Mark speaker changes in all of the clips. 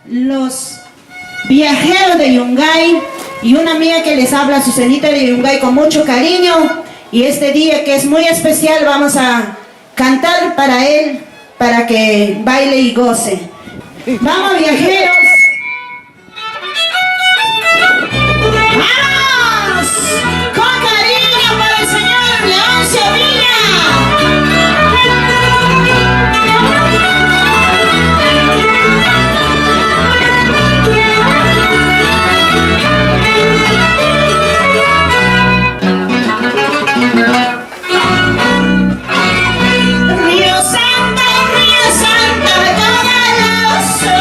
Speaker 1: los viajeros de Yungay y una amiga que les habla, Susanita de Yungay, con mucho cariño. Y este día que es muy especial vamos a cantar para él, para que baile y goce. ¡Vamos, viajeros! ¡Vamos! ¡Con cariño para el señor Leoncio Villa! Río Santo, caudaloso,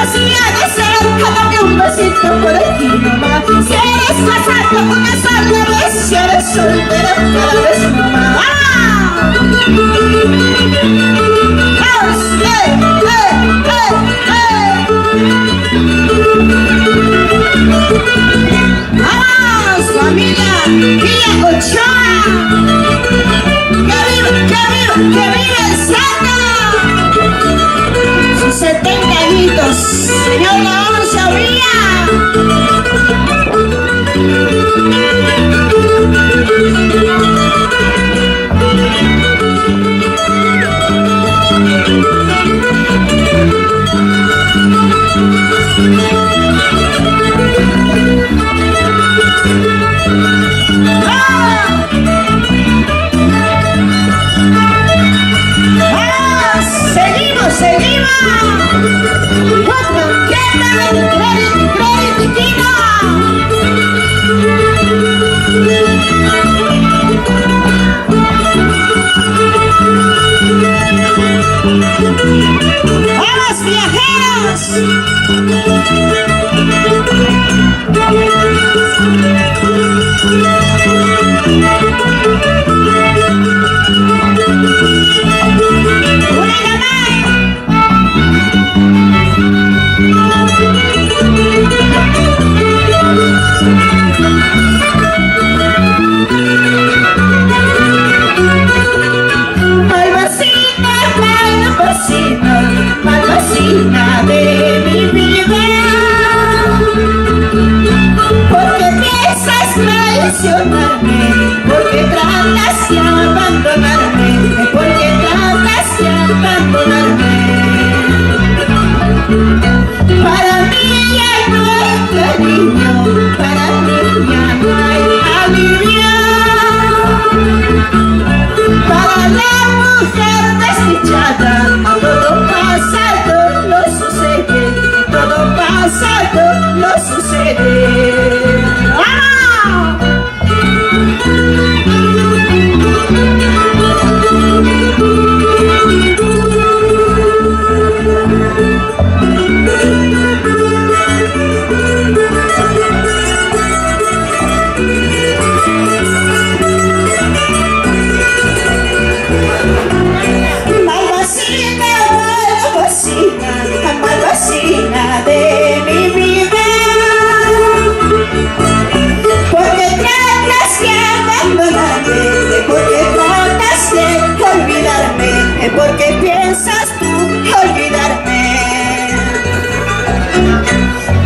Speaker 1: así ha de ser, dame un besito por aquí nomás. Si eres casado, una sola vez, si eres soltero, cada vez no más. ¡Vamos! ¡Vamos, familia! ¡Villa Ochoa! ¡Que viva, que viva, que viva el Santo! Sus 70 añitos, señor Leoncio Villa. ¡Vamos, viajeros! Malvasina de mi vida, porque piensas traicionarme, porque tratas de abandonarme, porque tratas de abandonarme. Para mí ya no hay cariño, para mí ya no hay alivio. Para la mujer desdichada, todo pasado lo sucede, todo pasado lo sucede. ¡Ah! Malvasina de mi vida, porque tratas de abandonarme, porque tratas de olvidarme, porque piensas tú olvidarme.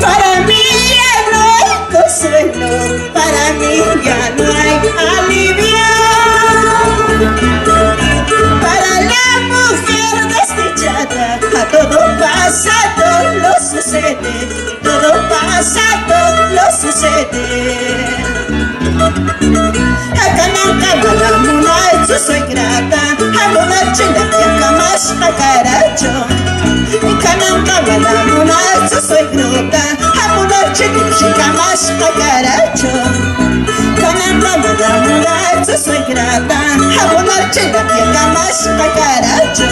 Speaker 1: Para mí ya no hay consuelo, para mí ya no hay alivio. Para la mujer desdichada, a todo pasado lo sucede, todo pasado lo sucede. Akanankamala muna etu soy grata, amuna chila yakamas akaracho. Akanankamala muna etu soy grata, amuna chila yakamas akaracho. Akanankamala muna etu soy grata, amuna chila yakamas akaracho.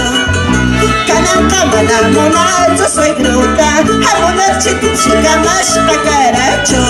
Speaker 1: Kanankamala muna etu soy grata, amuna chila yakamas akaracho.